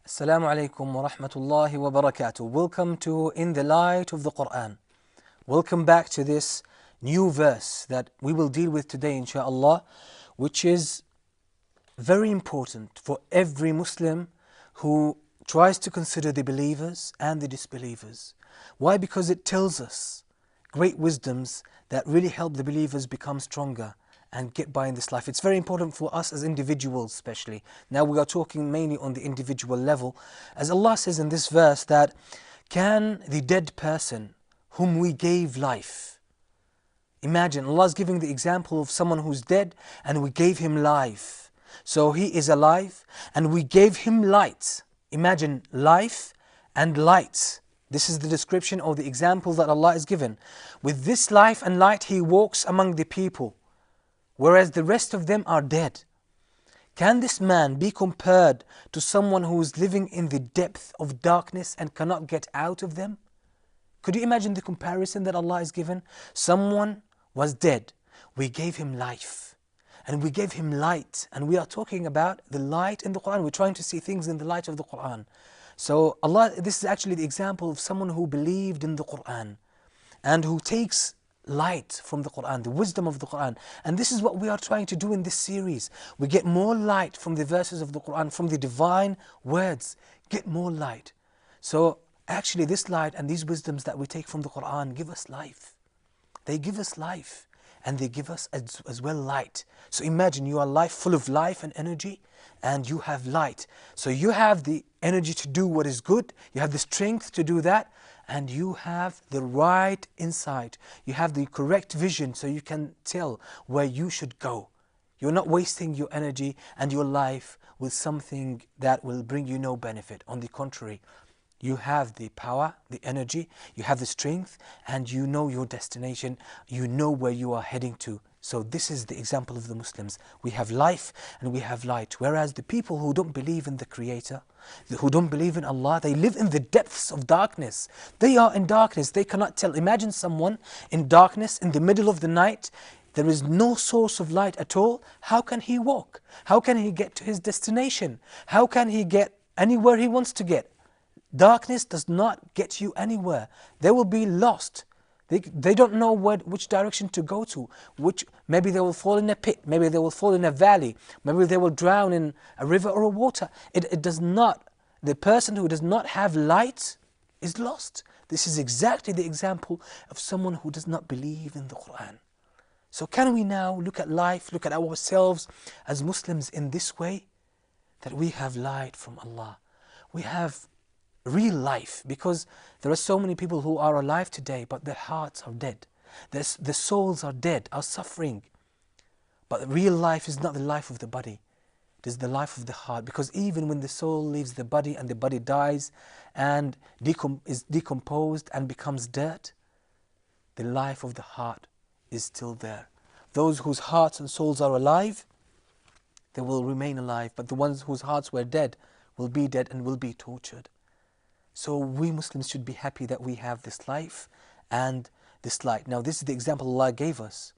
Assalamu alaikum wa rahmatullahi wa barakatuh. Welcome to In the Light of the Qur'an. Welcome back to this new verse that we will deal with today, inshaAllah, which is very important for every Muslim who tries to consider the believers and the disbelievers. Why? Because it tells us great wisdoms that really help the believers become stronger and get by in this life. It's very important for us as individuals especially. Now we are talking mainly on the individual level. As Allah says in this verse that, can the dead person whom we gave life, imagine Allah is giving the example of someone who's dead and we gave him life. So he is alive and we gave him light. Imagine life and light. This is the description of the example that Allah is given. With this life and light he walks among the people, whereas the rest of them are dead. Can this man be compared to someone who is living in the depth of darkness and cannot get out of them? Could you imagine the comparison that Allah has given? Someone was dead, we gave him life and we gave him light, and we are talking about the light in the Qur'an. We're trying to see things in the light of the Qur'an. So Allah, this is actually the example of someone who believed in the Qur'an and who takes light from the Qur'an, the wisdom of the Qur'an. And this is what we are trying to do in this series. We get more light from the verses of the Qur'an, from the divine words. Get more light. So actually this light and these wisdoms that we take from the Qur'an give us life. They give us life and they give us as well light. So imagine you are life, full of life and energy, and you have light. So you have the energy to do what is good, you have the strength to do that, and you have the right insight. You have the correct vision so you can tell where you should go. You're not wasting your energy and your life with something that will bring you no benefit. On the contrary, you have the power, the energy, you have the strength, and you know your destination. You know where you are heading to. So this is the example of the Muslims. We have life and we have light. Whereas the people who don't believe in the Creator, who don't believe in Allah, they live in the depths of darkness. They are in darkness. They cannot tell. Imagine someone in darkness in the middle of the night. There is no source of light at all. How can he walk? How can he get to his destination? How can he get anywhere he wants to get? Darkness does not get you anywhere. They will be lost. They don't know which direction to go to. Maybe they will fall in a pit. Maybe they will fall in a valley. Maybe they will drown in a river or a water. It does not. The person who does not have light is lost. This is exactly the example of someone who does not believe in the Qur'an. So can we now look at life, look at ourselves as Muslims in this way? That we have light from Allah. We have real life, because there are so many people who are alive today but their hearts are dead. Their souls are dead, are suffering. But real life is not the life of the body. It is the life of the heart, because even when the soul leaves the body and the body dies and is decomposed and becomes dirt, the life of the heart is still there. Those whose hearts and souls are alive, they will remain alive, but the ones whose hearts were dead will be dead and will be tortured. So we Muslims should be happy that we have this life and this light. Now this is the example Allah gave us,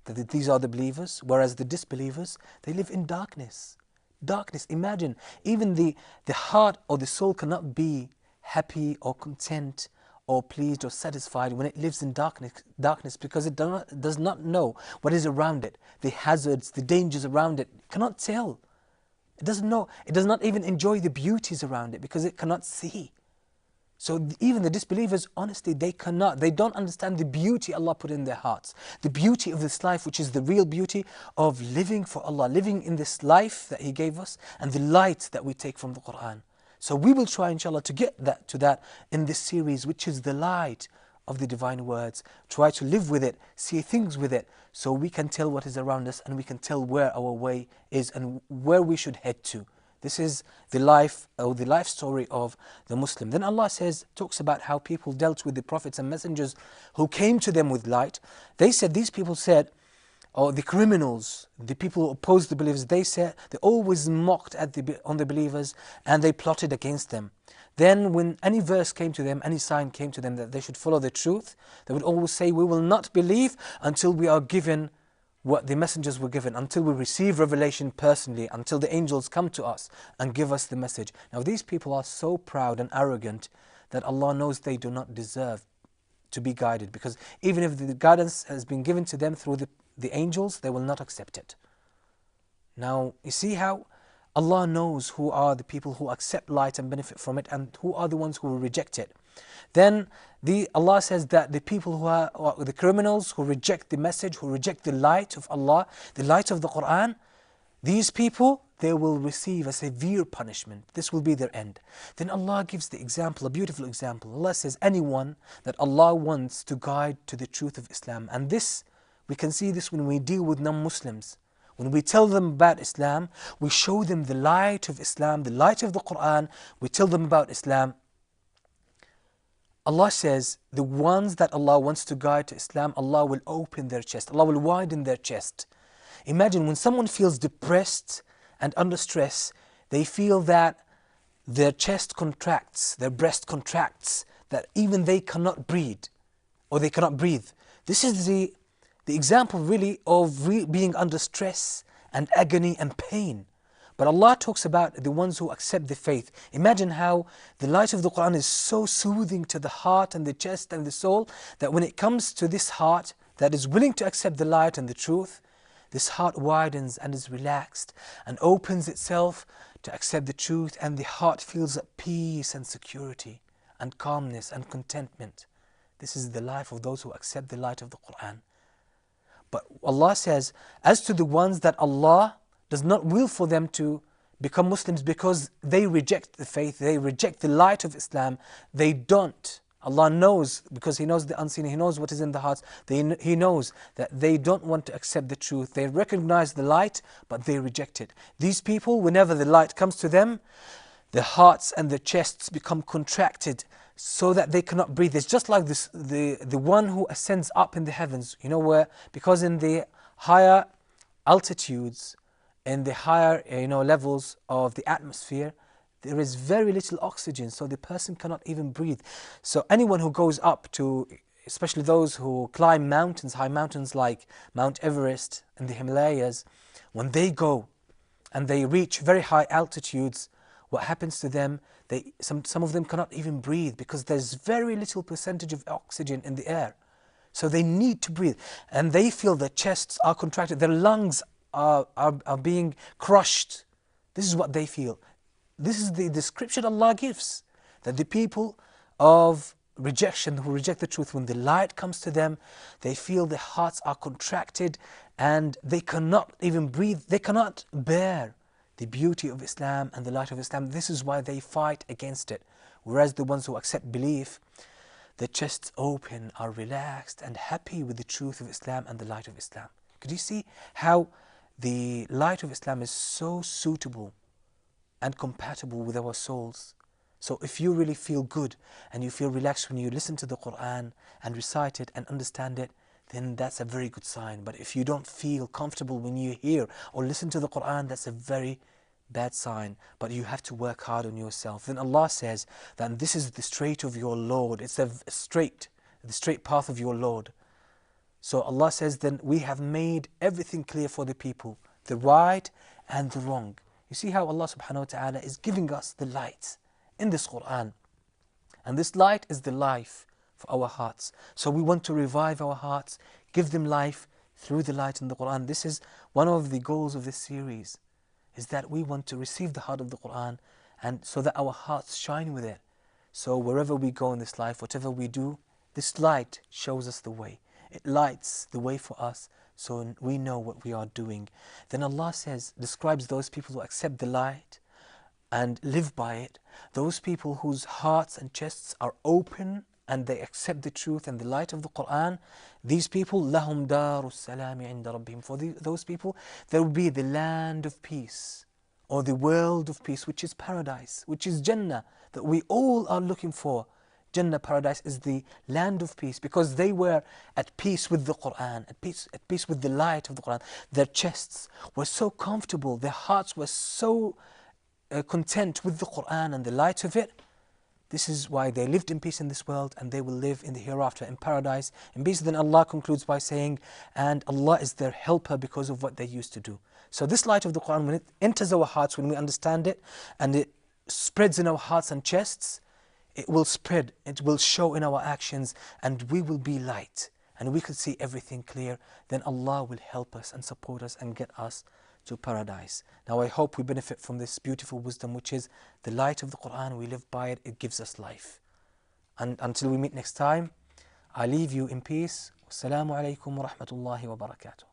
that these are the believers, whereas the disbelievers, they live in darkness. Darkness, imagine, even the heart or the soul cannot be happy or content or pleased or satisfied when it lives in darkness, because it does not know what is around it, the hazards, the dangers around it. It cannot tell. It doesn't know. It does not even enjoy the beauties around it because it cannot see. So even the disbelievers, honestly, they don't understand the beauty Allah put in their hearts. The beauty of this life, which is the real beauty of living for Allah, living in this life that He gave us, and the light that we take from the Qur'an. So we will try, inshallah, to get to that in this series, which is the light of the divine words. Try to live with it, see things with it, so we can tell what is around us and we can tell where our way is and where we should head to. This is the life or the life story of the Muslim. Then Allah talks about how people dealt with the prophets and messengers who came to them with light. These people said, or the criminals, the people who opposed the believers, they always mocked on the believers and they plotted against them. Then when any verse came to them, any sign came to them that they should follow the truth, they would always say, we will not believe until we are given what the messengers were given, until we receive revelation personally, until the angels come to us and give us the message. Now these people are so proud and arrogant that Allah knows they do not deserve to be guided, because even if the guidance has been given to them through the angels, they will not accept it. Now you see how Allah knows who are the people who accept light and benefit from it, and who are the ones who will reject it. Then Allah says that the people who are the criminals who reject the message, who reject the light of Allah, the light of the Qur'an, these people, they will receive a severe punishment. This will be their end. Then Allah gives the example, a beautiful example. Allah says, anyone that Allah wants to guide to the truth of Islam. And this, we can see this when we deal with non-Muslims. When we tell them about Islam, we show them the light of Islam, the light of the Qur'an, we tell them about Islam. Allah says, the ones that Allah wants to guide to Islam, Allah will open their chest, Allah will widen their chest. Imagine when someone feels depressed and under stress, they feel that their chest contracts, their breast contracts, that even they cannot breathe, or they cannot breathe. This is the example really of being under stress and agony and pain. But Allah talks about the ones who accept the faith. Imagine how the light of the Qur'an is so soothing to the heart and the chest and the soul, that when it comes to this heart that is willing to accept the light and the truth, this heart widens and is relaxed and opens itself to accept the truth, and the heart feels at peace and security and calmness and contentment. This is the life of those who accept the light of the Qur'an. But Allah says, as to the ones that Allah does not will for them to become Muslims because they reject the faith, they reject the light of Islam, they don't. Allah knows, because He knows the unseen, He knows what is in the hearts. He knows that they don't want to accept the truth. They recognize the light, but they reject it. These people, whenever the light comes to them, their hearts and their chests become contracted so that they cannot breathe. It's just like this, the one who ascends up in the heavens, you know, where, because in the higher altitudes, in the higher levels of the atmosphere, there is very little oxygen, so the person cannot even breathe. So anyone who goes up to, especially those who climb mountains, high mountains like Mount Everest and the Himalayas, when they go and they reach very high altitudes, what happens to them? Some of them cannot even breathe because there's very little percentage of oxygen in the air. So they need to breathe, and they feel their chests are contracted, their lungs are being crushed. This is what they feel. This is the description Allah gives, that the people of rejection, who reject the truth, when the light comes to them, they feel their hearts are contracted and they cannot even breathe. They cannot bear the beauty of Islam and the light of Islam. This is why they fight against it. Whereas the ones who accept belief, their chests open, are relaxed and happy with the truth of Islam and the light of Islam. Could you see how the light of Islam is so suitable and compatible with our souls? So if you really feel good and you feel relaxed when you listen to the Qur'an and recite it and understand it, then that's a very good sign. But if you don't feel comfortable when you hear or listen to the Qur'an, that's a very bad sign. But you have to work hard on yourself. Then Allah says that this is the straight of your Lord. It's the straight path of your Lord. So Allah says, then we have made everything clear for the people, the right and the wrong. You see how Allah subhanahu wa ta'ala is giving us the light in this Qur'an. And this light is the life for our hearts. So we want to revive our hearts, give them life through the light in the Qur'an. This is one of the goals of this series, is that we want to receive the heart of the Qur'an, and so that our hearts shine with it. So wherever we go in this life, whatever we do, this light shows us the way. It lights the way for us, so we know what we are doing. Then Allah says, describes those people who accept the light and live by it, those people whose hearts and chests are open and they accept the truth and the light of the Qur'an. These people, لَهُمْ دَارُ السَّلَامِ عِنْدَ رَبِّهِمْ. For those people, there will be the land of peace, or the world of peace, which is paradise, which is Jannah, that we all are looking for. Jannah, paradise, is the land of peace, because they were at peace with the Qur'an, at peace with the light of the Qur'an. Their chests were so comfortable, their hearts were so content with the Qur'an and the light of it, This is why they lived in peace in this world, and they will live in the hereafter in paradise in peace. Then Allah concludes by saying, and Allah is their helper because of what they used to do. So this light of the Quran, when it enters our hearts, when we understand it, and it spreads in our hearts and chests, it will spread, it will show in our actions, and we will be light, and we could see everything clear. Then Allah will help us and support us and get us to paradise. Now I hope we benefit from this beautiful wisdom, which is the light of the Quran. We live by it, it gives us life. And until we meet next time, I leave you in peace. Wassalamu alaikum wa rahmatullahi wa barakatuh.